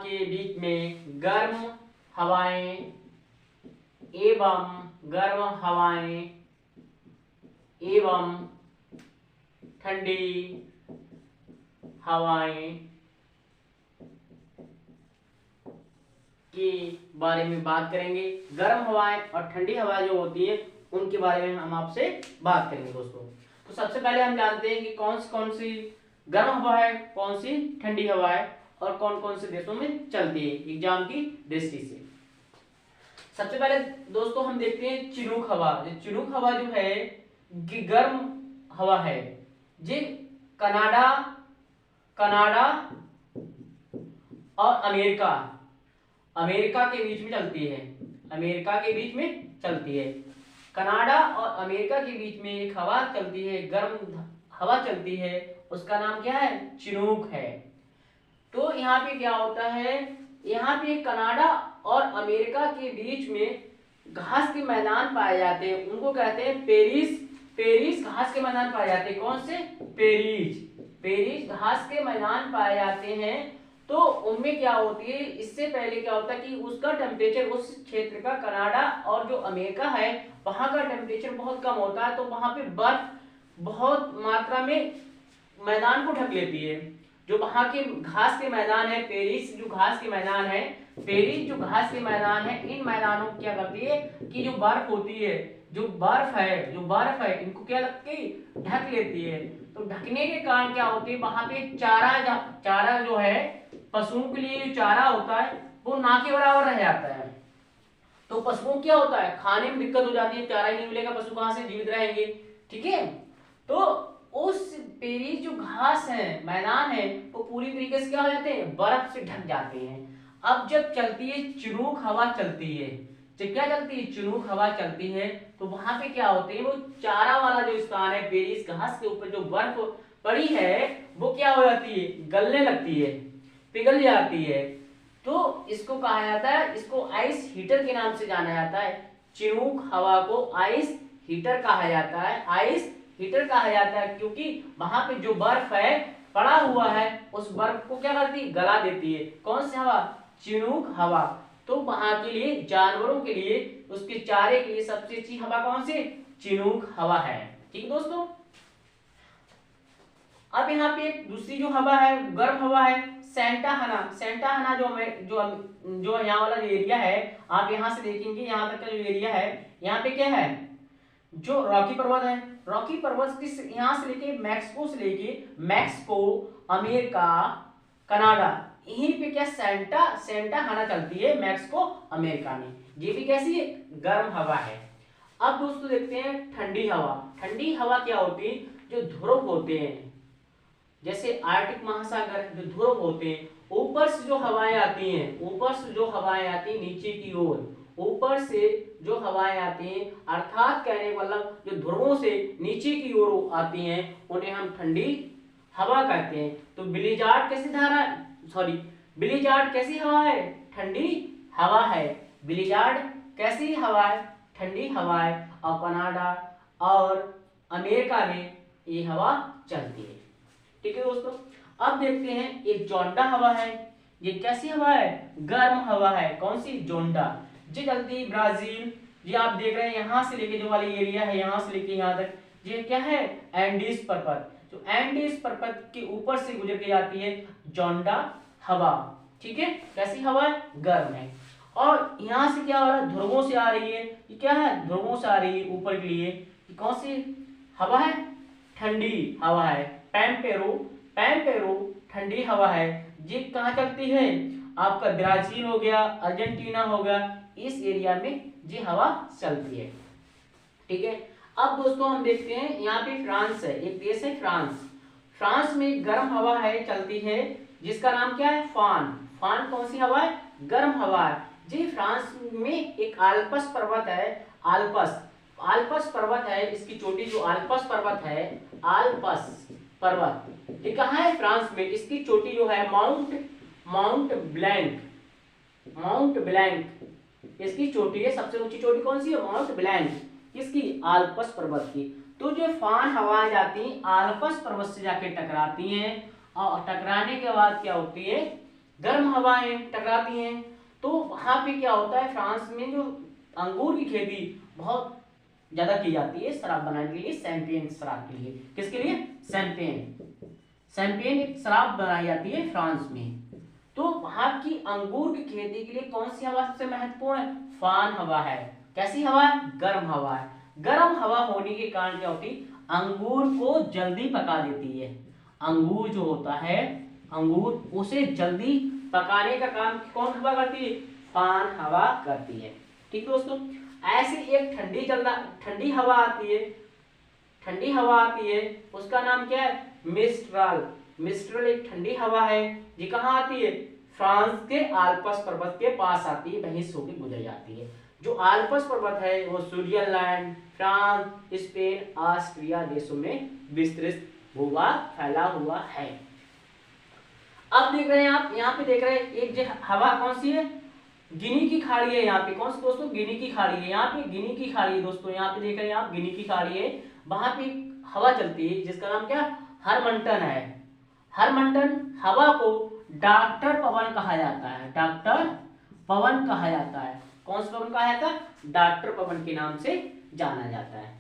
के बीच में गर्म हवाएं एवं ठंडी हवाएं के बारे में बात करेंगे। गर्म हवाएं और ठंडी हवाएं जो होती है उनके बारे में हम आपसे बात करेंगे दोस्तों। तो सबसे पहले हम जानते हैं कि कौन सी गर्म हवा है, कौन सी ठंडी हवा है और कौन कौन से देशों में चलती है एग्जाम की दृष्टि से। सबसे पहले दोस्तों हम देखते हैं चिनूक हवा। चिनूक हवा जो है गर्म हवा है, जो कनाडा और अमेरिका के बीच में चलती है। कनाडा और अमेरिका के बीच में एक हवा चलती है, गर्म हवा चलती है, उसका नाम क्या है? चिनूक है। तो यहाँ पे क्या होता है, यहाँ पे कनाडा और अमेरिका के बीच में घास के मैदान पाए जाते हैं, उनको कहते हैं पेरिस घास के मैदान पाए जाते हैं। कौन से? पेरिस घास के मैदान पाए जाते हैं। तो उनमें क्या होती है, इससे पहले क्या होता है कि उसका टेम्परेचर, उस क्षेत्र का कनाडा और जो अमेरिका है वहां का टेम्परेचर बहुत कम होता है, तो वहां पे बर्फ बहुत मात्रा में मैदान को ढक लेती है। जो वहां के घास के मैदान है, पेरिस जो घास के मैदान है, इन मैदानों को क्या करती है कि जो बर्फ होती है, जो बर्फ है इनको क्या लगती है? ढक लेती है। तो ढकने के कारण क्या होती है, वहां पे चारा जो है, पशुओं के लिए जो चारा होता है वो ना के बराबर रह जाता है। तो पशुओं क्या होता है, खाने में दिक्कत हो जाती है, चारा ही नहीं मिलेगा, पशु कहां से जीवित रहेंगे। ठीक है, तो उस पेरिस जो घास है, मैदान है, वो पूरी तरीके से क्या हो जाते हैं? बर्फ से ढक जाते हैं। अब जब चलती है चिनूक हवा चलती है, चिनूक हवा चलती है, तो वहां पे क्या होते हैं, वो चारा वाला जो स्थान है, पेरिस घास के ऊपर जो बर्फ पड़ी है वो क्या हो जाती है? गलने लगती है, पिघल जाती है। तो इसको कहा जाता है, इसको आइस हीटर के नाम से जाना जाता है। चिनूक हवा को आइस हीटर कहा जाता है, क्योंकि वहां पे जो बर्फ है पड़ा हुआ है, उस बर्फ को क्या करती है? गला देती है। कौन सी हवा? चिनूक हवा। तो वहां के लिए, जानवरों के लिए, उसके चारे के लिए सबसे अच्छी हवा कौन सी? चिनूक हवा है। ठीक दोस्तों, अब यहाँ पे एक दूसरी जो हवा है, गर्म हवा है, सेंटा हना जो यहाँ वाला जो एरिया है, आप यहाँ से देखेंगे, यहाँ तक का जो एरिया है, यहाँ पे क्या है? जो रॉकी पर्वत है, रॉकी पर्वत किस, यहाँ से लेके मैक्सिको, अमेरिका, कनाडा, यहीं पे क्या सेंटा हना चलती है, मैक्सिको, अमेरिका में। ये भी कैसी है? गर्म हवा है। अब दोस्तों देखते हैं ठंडी हवा क्या होती है? जो ध्रुव होते हैं, जैसे आर्कटिक महासागर, जो ध्रुव होते हैं, ऊपर से जो हवाएं आती हैं, नीचे की ओर ऊपर से जो हवाएं आती हैं, अर्थात कहने का मतलब जो ध्रुवों से नीचे की ओर आती हैं, उन्हें हम ठंडी हवा कहते हैं। तो बिलीजार्ड कैसी हवा है? ठंडी हवा है। बिलीजार्ड कैसी हवा है? ठंडी हवा है। और कनाडा और अमेरिका में ये हवा चलती है। ठीक है दोस्तों, अब देखते हैं एक जोंडा हवा है। ये कैसी हवा है? गर्म हवा है। कौन सी? जोंडा। ये चलती है ब्राजील, ये आप देख रहे हैं, यहाँ से लेके जो वाली एरिया है, यहाँ से लेके यहाँ तक, ये क्या है? एंडीज पर्वत। जो एंडीज पर्वत के ऊपर से गुजर के जाती है जोंडा हवा। ठीक है, कैसी हवा है? गर्म है। और यहाँ से क्या हो रहा है? ध्रुवों से आ रही है। ये क्या है? ध्रुवों से आ रही है ऊपर के लिए। ये कौन सी हवा है? ठंडी हवा है। पैम्पेरो ठंडी हवा है। ये कहाँ चलती है? आपका ब्राजील हो गया, अर्जेंटीना हो गया, इस एरिया में ये हवा चलती है। ठीक है, अब दोस्तों हम देखते हैं, यहाँ पे फ्रांस है, एक देश है फ्रांस में गर्म हवा है, चलती है, जिसका नाम क्या है? फान कौन सी हवा है? गर्म हवा है। जी, फ्रांस में एक आल्प्स पर्वत है, आल्प्स पर्वत है, इसकी चोटी जो आल्प्स पर्वत है, आल्प्स पर्वत, ये कहाँ है? फ्रांस में। इसकी चोटी जो है माउंट ब्लैंक, इसकी चोटी है, सबसे ऊंची चोटी कौन सी है? माउंट ब्लैंक, किसकी? आल्प्स पर्वत की। तो जो फान हवाएं जाती हैं आल्प्स पर्वत से जाके टकराती हैं, और टकराने के बाद क्या होती है गर्म हवाएं टकराती हैं। तो वहां पे क्या होता है, फ्रांस में जो अंगूर की खेती बहुत ज्यादा की जाती है शराब बनाने के लिए, शैंपेन शराब के लिए। किसके लिए? शैंपेन। शैंपेन एक शराब बनाई जाती है फ्रांस में। तो वहां की अंगूर की खेती के लिए कौन सी हवा सबसे महत्वपूर्ण है? फान हवा है। कैसी हवा है? गर्म हवा है। गर्म हवा होने के कारण क्या होती है, अंगूर को जल्दी पका देती है। अंगूर जो होता है, अंगूर उसे जल्दी पकाने का काम कौन हवा करती है? फान हवा करती है। ठीक है दोस्तों, ऐसी एक ठंडी हवा आती है, ठंडी हवा आती है, उसका नाम क्या है? मिस्ट्रल। मिस्ट्रल एक ठंडी हवा है, ये कहाँ आती है? फ्रांस के आल्प्स पर्वत के पास आती है, वहीं से होकर गुजर जाती है। जो आल्प्स पर्वत है वो स्विट्जरलैंड, फ्रांस, स्पेन, ऑस्ट्रिया देशों में विस्तृत भूभाग फैला हुआ है। अब देख रहे हैं आप, यहाँ पे देख रहे हैं एक जो हवा कौन सी है? गिनी की खाड़ी है। यहाँ पे कौन सी दोस्तों? गिनी की खाड़ी है। यहाँ पे गिनी की खाड़ी है दोस्तों, यहाँ पे देख रहे हैं आप, गिनी की खाड़ी है। वहां पे हवा चलती है जिसका नाम क्या? हरमंटन है। हरमंटन हवा को डॉक्टर पवन कहा जाता है। डॉक्टर पवन कहा जाता है। कौन सा पवन कहा जाता है? डॉक्टर पवन के नाम से जाना जाता है।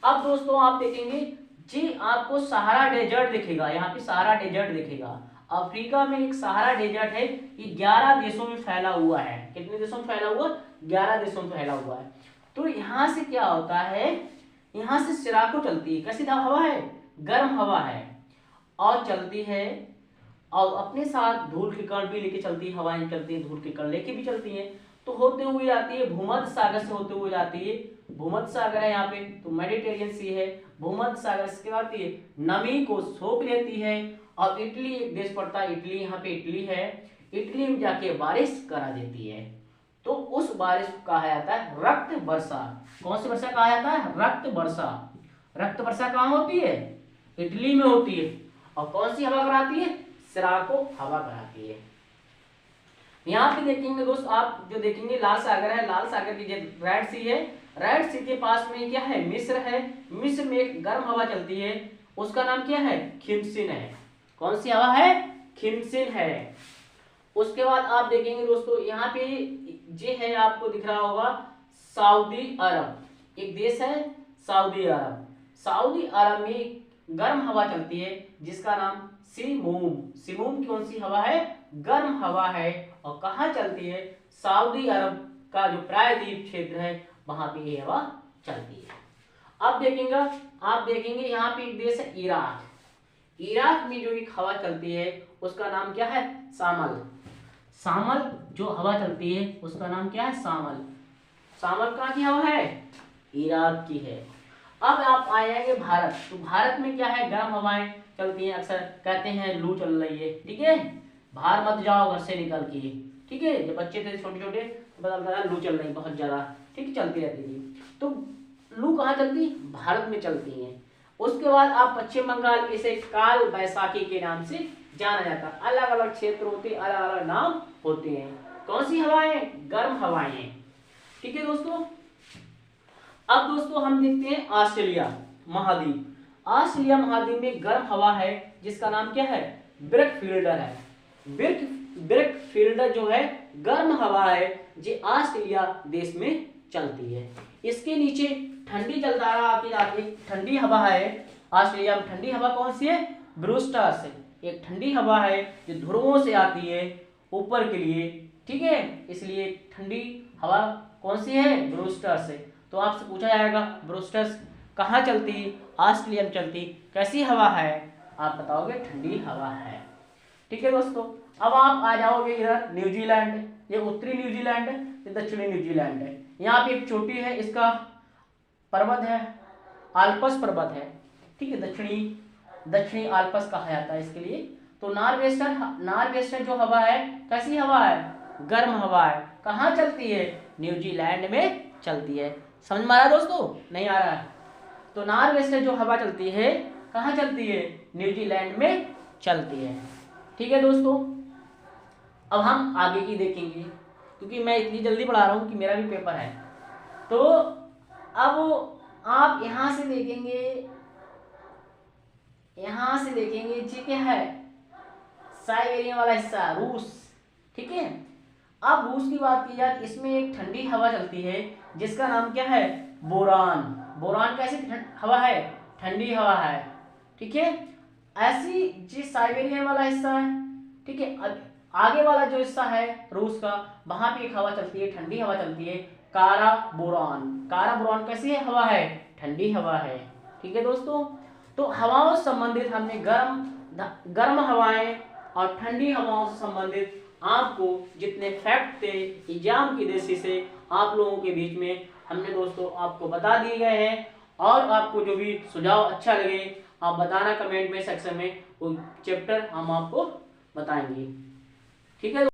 अब दोस्तों आप देखेंगे जी, आपको सहारा डेजर्ट दिखेगा। यहाँ पे सहारा डेजर्ट दिखेगा। अफ्रीका में एक सहारा डेजर्ट है, ये 11 देशों में फैला हुआ है। कितने देशों में फैला हुआ? 11 देशों में फैला हुआ है। तो यहाँ से क्या होता है, यहाँ से सिराको चलती है। कैसी हवा है? गर्म हवा है और चलती है, और अपने साथ धूल के कण भी लेके चलती है। हवाएं चलती है, धूल के कण लेके भी चलती है। तो होते हुए जाती है भूमध्य सागर से, होते हुए जाती है। भूमध्य सागर है यहाँ पे, तो मेडिटेरियन सी है। भूमध्य सागर से क्या आती है? नमी को सोख लेती है, और इटली एक देश पड़ता है, इटली, यहाँ पे इटली है, इटली में जाके बारिश करा देती है। तो उस बारिश को कहा जाता है रक्त वर्षा। कौन सी वर्षा कहा जाता है? रक्त वर्षा। रक्त वर्षा कहाँ होती है? इटली में होती है। और कौन सी हवा कराती है? सिराको हवा कराती है। यहाँ पे देखेंगे दोस्त, आप जो देखेंगे लाल सागर है, लाल सागर की जो रेड सी है, रेड सी के पास में क्या है? मिस्र है। मिस्र में एक गर्म हवा चलती है, उसका नाम क्या है? खिमसिन है। कौन सी हवा है? खिमसिन है। उसके बाद आप देखेंगे दोस्तों, यहाँ पे ये है, आपको दिख रहा होगा सऊदी अरब। एक देश है सऊदी अरब। सऊदी अरब में गर्म हवा चलती है जिसका नाम सिमूम। सिमूम कौन सी हवा है? गर्म हवा है। और कहाँ चलती है? सऊदी अरब का जो प्रायद्वीप क्षेत्र है वहां पे ये हवा चलती है। अब देखेंगे, आप देखेंगे यहाँ पे एक देश है इराक। इराक में जो एक हवा चलती है उसका नाम क्या है? सामल। सामल जो हवा चलती है उसका नाम क्या है? सामल। सामल कहाँ की हवा है? इराक की है। अब आप आएंगे भारत, तो भारत में क्या है? गर्म हवाएं चलती हैं। अक्सर कहते हैं लू चल रही है, ठीक है, बाहर मत जाओ घर से निकल के, ठीक है। जब बच्चे थे छोटे छोटे तो पता लगा लू चल रही बहुत ज्यादा, ठीक, चलती रहती थी। तो लू कहाँ चलती? भारत में चलती है। उसके बाद आप पश्चिम बंगाल, इसे काल बैसाखी के नाम से जाना जाता है। अलग अलग क्षेत्र होते, अलग अलग नाम होते हैं। कौन सी हवाएं? गर्म हवाएं, ठीक है दोस्तों। अब दोस्तों हम देखते हैं ऑस्ट्रेलिया महाद्वीप। ऑस्ट्रेलिया महाद्वीप में गर्म हवा है जिसका नाम क्या है? ब्रकफील्डर है। ब्रकफील्डर जो है गर्म हवा है, जो ऑस्ट्रेलिया देश में चलती है। इसके नीचे ठंडी जलधारा आती जाती, ठंडी हवा है। ऑस्ट्रेलिया में ठंडी हवा कौन सी है? ब्रूस्टर्स है। एक ठंडी हवा है जो ध्रुवों से आती है ऊपर के लिए, ठीक है, इसलिए ठंडी हवा कौन सी है? ब्रूस्टर्स है। तो आपसे पूछा जाएगा ब्रूस्टर्स कहाँ चलती? ऑस्ट्रेलिया में चलती। कैसी हवा है? आप बताओगे ठंडी हवा है, ठीक है दोस्तों। अब आप आ जाओगे इधर न्यूजीलैंड। ये उत्तरी न्यूजीलैंड है, ये दक्षिणी न्यूजीलैंड है। यहाँ पे एक चोटी है, इसका पर्वत है, आल्पस पर्वत है, ठीक है, दक्षिणी आल्पस कहा जाता है इसके लिए। तो नॉर्वेस्टर जो हवा है कैसी हवा है? गर्म हवा है। कहाँ चलती है? न्यूजीलैंड में चलती है। समझ में आ रहा है दोस्तों? नहीं आ रहा है? तो नॉर्वेस्टर जो हवा चलती है कहाँ चलती है? न्यूजीलैंड में चलती है, ठीक है दोस्तों। अब हम आगे की देखेंगे क्योंकि मैं इतनी जल्दी पढ़ा रहा हूँ कि मेरा भी पेपर है। तो अब आप यहां से देखेंगे, ये क्या है? साइबेरिया वाला हिस्सा रूस, ठीक है। अब रूस की बात की जाए, इसमें एक ठंडी हवा चलती है जिसका नाम क्या है, बोरान। बोरान कैसी हवा है, ठंडी हवा है। ठीक है। ऐसी जिस साइबेरियन वाला हिस्सा है, ठीक है, अब आगे वाला जो हिस्सा है रूस का, वहां पे एक हवा चलती है, ठंडी हवा चलती है, कारा बोरान। कारा बोरान कैसी है, हवा है, ठंडी हवा है। ठीक है दोस्तों, तो हवाओं से संबंधित हमने गर्म हवाएं और ठंडी हवाओं से संबंधित आपको जितने फैक्ट थे एग्जाम की दृष्टि से आप लोगों के बीच में हमने दोस्तों आपको बता दिए गए हैं। और आपको जो भी सुझाव अच्छा लगे आप बताना कमेंट में सेक्शन में, वो चैप्टर हम आपको बताएंगे। ठीक है।